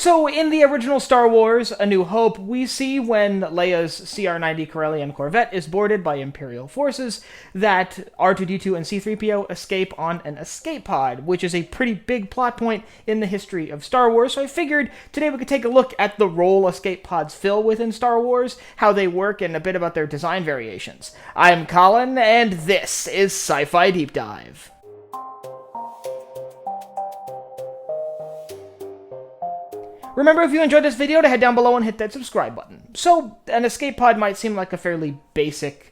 So, in the original Star Wars, A New Hope, we see when Leia's CR-90 Corellian Corvette is boarded by Imperial forces that R2-D2 and C-3PO escape on an escape pod, which is a pretty big plot point in the history of Star Wars, so I figured today we could take a look at the role escape pods fill within Star Wars, how they work, and a bit about their design variations. I'm Colin, and this is Sci-Fi Deep Dive. Remember, if you enjoyed this video, to head down below and hit that subscribe button. So, an escape pod might seem like a fairly basic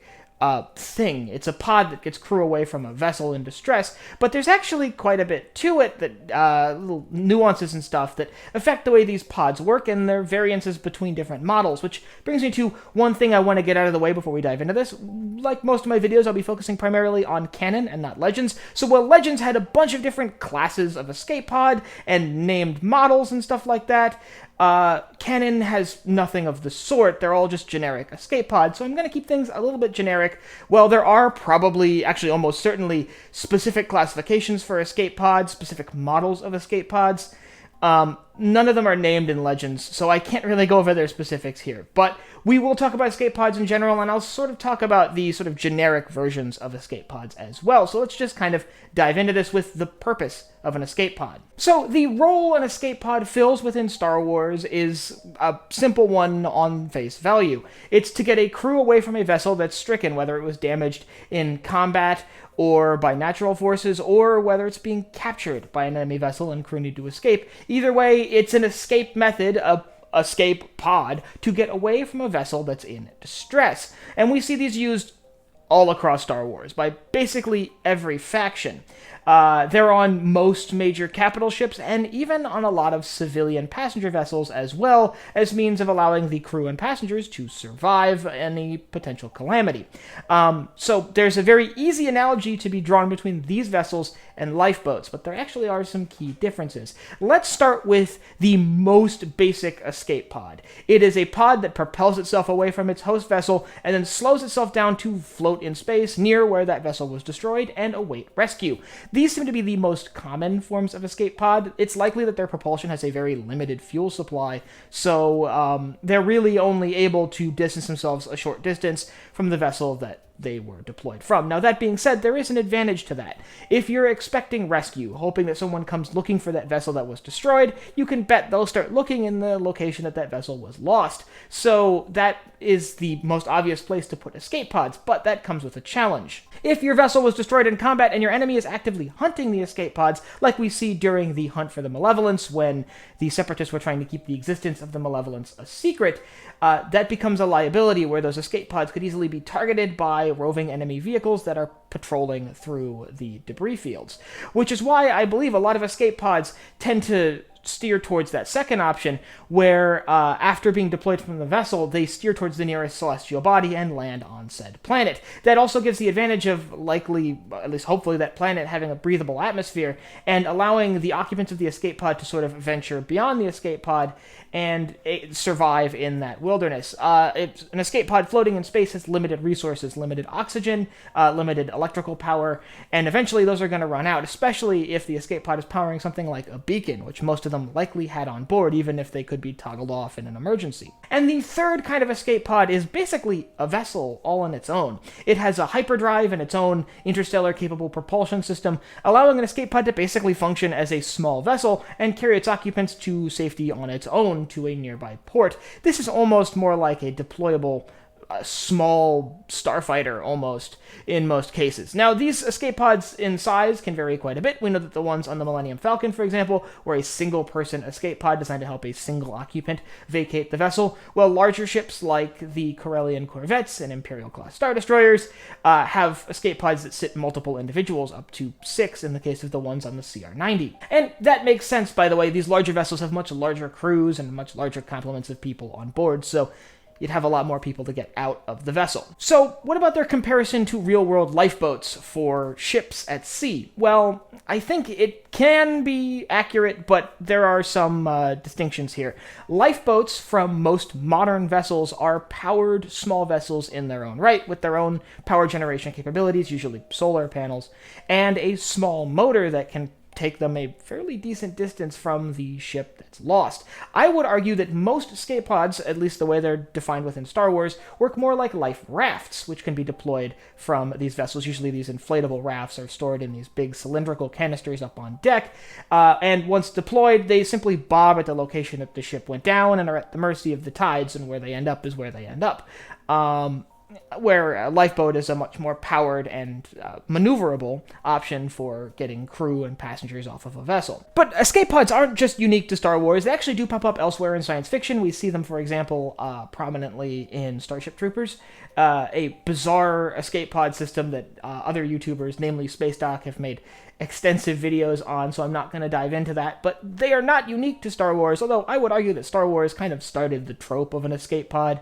thing. It's a pod that gets crew away from a vessel in distress, but there's actually quite a bit to it, that little nuances and stuff that affect the way these pods work, and their variances between different models, which brings me to one thing I want to get out of the way before we dive into this. Like most of my videos, I'll be focusing primarily on Canon and not Legends, so while Legends had a bunch of different classes of escape pod and named models and stuff like that, Canon has nothing of the sort. They're all just generic escape pods, so I'm going to keep things a little bit generic. Well, there are probably, actually almost certainly, specific classifications for escape pods, specific models of escape pods. None of them are named in Legends, so I can't really go over their specifics here. But we will talk about escape pods in general, and I'll sort of talk about the sort of generic versions of escape pods as well. So let's just kind of dive into this with the purpose of an escape pod. So the role an escape pod fills within Star Wars is a simple one on face value. It's to get a crew away from a vessel that's stricken, whether it was damaged in combat or by natural forces, or whether it's being captured by an enemy vessel and crew need to escape. Either way, it's an escape method, a escape pod, to get away from a vessel that's in distress. And we see these used all across Star Wars by basically every faction. They're on most major capital ships, and even on a lot of civilian passenger vessels as well, as means of allowing the crew and passengers to survive any potential calamity. So there's a very easy analogy to be drawn between these vessels and lifeboats, but there actually are some key differences. Let's start with the most basic escape pod. It is a pod that propels itself away from its host vessel and then slows itself down to float in space near where that vessel was destroyed and await rescue. These seem to be the most common forms of escape pod. It's likely that their propulsion has a very limited fuel supply, so they're really only able to distance themselves a short distance from the vessel that they were deployed from. Now, that being said, there is an advantage to that. If you're expecting rescue, hoping that someone comes looking for that vessel that was destroyed, you can bet they'll start looking in the location that vessel was lost. So that is the most obvious place to put escape pods, but that comes with a challenge. If your vessel was destroyed in combat and your enemy is actively hunting the escape pods, like we see during the Hunt for the Malevolence when the Separatists were trying to keep the existence of the Malevolence a secret, that becomes a liability where those escape pods could easily be targeted by roving enemy vehicles that are patrolling through the debris fields. Which is why I believe a lot of escape pods tend to steer towards that second option, where after being deployed from the vessel, they steer towards the nearest celestial body and land on said planet. That also gives the advantage of likely, at least hopefully, that planet having a breathable atmosphere and allowing the occupants of the escape pod to sort of venture beyond the escape pod and survive in that wilderness. An escape pod floating in space has limited resources, limited oxygen, limited electrical power, and eventually those are going to run out, especially if the escape pod is powering something like a beacon, which most of them likely had on board, even if they could be toggled off in an emergency. And the third kind of escape pod is basically a vessel all on its own. It has a hyperdrive and its own interstellar-capable propulsion system, allowing an escape pod to basically function as a small vessel and carry its occupants to safety on its own to a nearby port. This is almost more like a deployable small starfighter, almost, in most cases. Now, these escape pods in size can vary quite a bit. We know that the ones on the Millennium Falcon, for example, were a single-person escape pod designed to help a single occupant vacate the vessel, while larger ships like the Corellian Corvettes and Imperial-class Star Destroyers have escape pods that sit multiple individuals, up to 6 in the case of the ones on the CR-90. And that makes sense, by the way. These larger vessels have much larger crews and much larger complements of people on board, so you'd have a lot more people to get out of the vessel. So what about their comparison to real-world lifeboats for ships at sea? Well, I think it can be accurate, but there are some distinctions here. Lifeboats from most modern vessels are powered small vessels in their own right, with their own power generation capabilities, usually solar panels, and a small motor that can take them a fairly decent distance from the ship that's lost. I would argue that most escape pods, at least the way they're defined within Star Wars, work more like life rafts, which can be deployed from these vessels. Usually these inflatable rafts are stored in these big cylindrical canisters up on deck, and once deployed, they simply bob at the location that the ship went down and are at the mercy of the tides, and where they end up is where they end up. Where a lifeboat is a much more powered and maneuverable option for getting crew and passengers off of a vessel. But escape pods aren't just unique to Star Wars. They actually do pop up elsewhere in science fiction. We see them, for example, prominently in Starship Troopers, a bizarre escape pod system that other YouTubers, namely Space Doc, have made extensive videos on, so I'm not going to dive into that, but they are not unique to Star Wars, although I would argue that Star Wars kind of started the trope of an escape pod,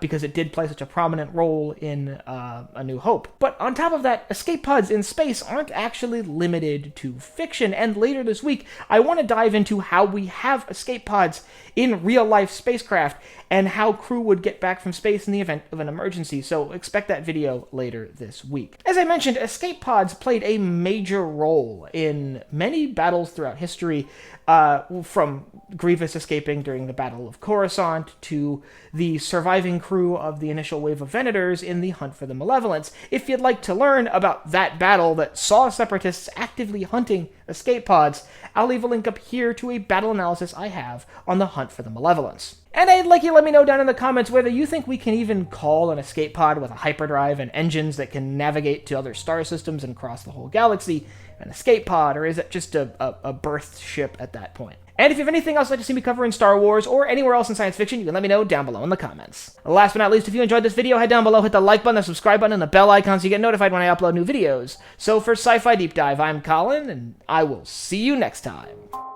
because it did play such a prominent role in A New Hope. But on top of that, escape pods in space aren't actually limited to fiction, and later this week, I want to dive into how we have escape pods in real-life spacecraft, and how crew would get back from space in the event of an emergency, so expect that video later this week. As I mentioned, escape pods played a major role in many battles throughout history, from Grievous escaping during the Battle of Coruscant to the surviving crew of the initial wave of Venators in the Hunt for the Malevolence. If you'd like to learn about that battle that saw Separatists actively hunting escape pods, I'll leave a link up here to a battle analysis I have on the Hunt for the Malevolence. And I'd like you to let me know down in the comments whether you think we can even call an escape pod with a hyperdrive and engines that can navigate to other star systems and cross the whole galaxy an escape pod, or is it just a birth ship at that point? And if you have anything else you'd like to see me cover in Star Wars or anywhere else in science fiction, you can let me know down below in the comments. Last but not least, if you enjoyed this video, head down below, hit the like button, the subscribe button, and the bell icon so you get notified when I upload new videos. So for Sci-Fi Deep Dive, I'm Colin, and I will see you next time.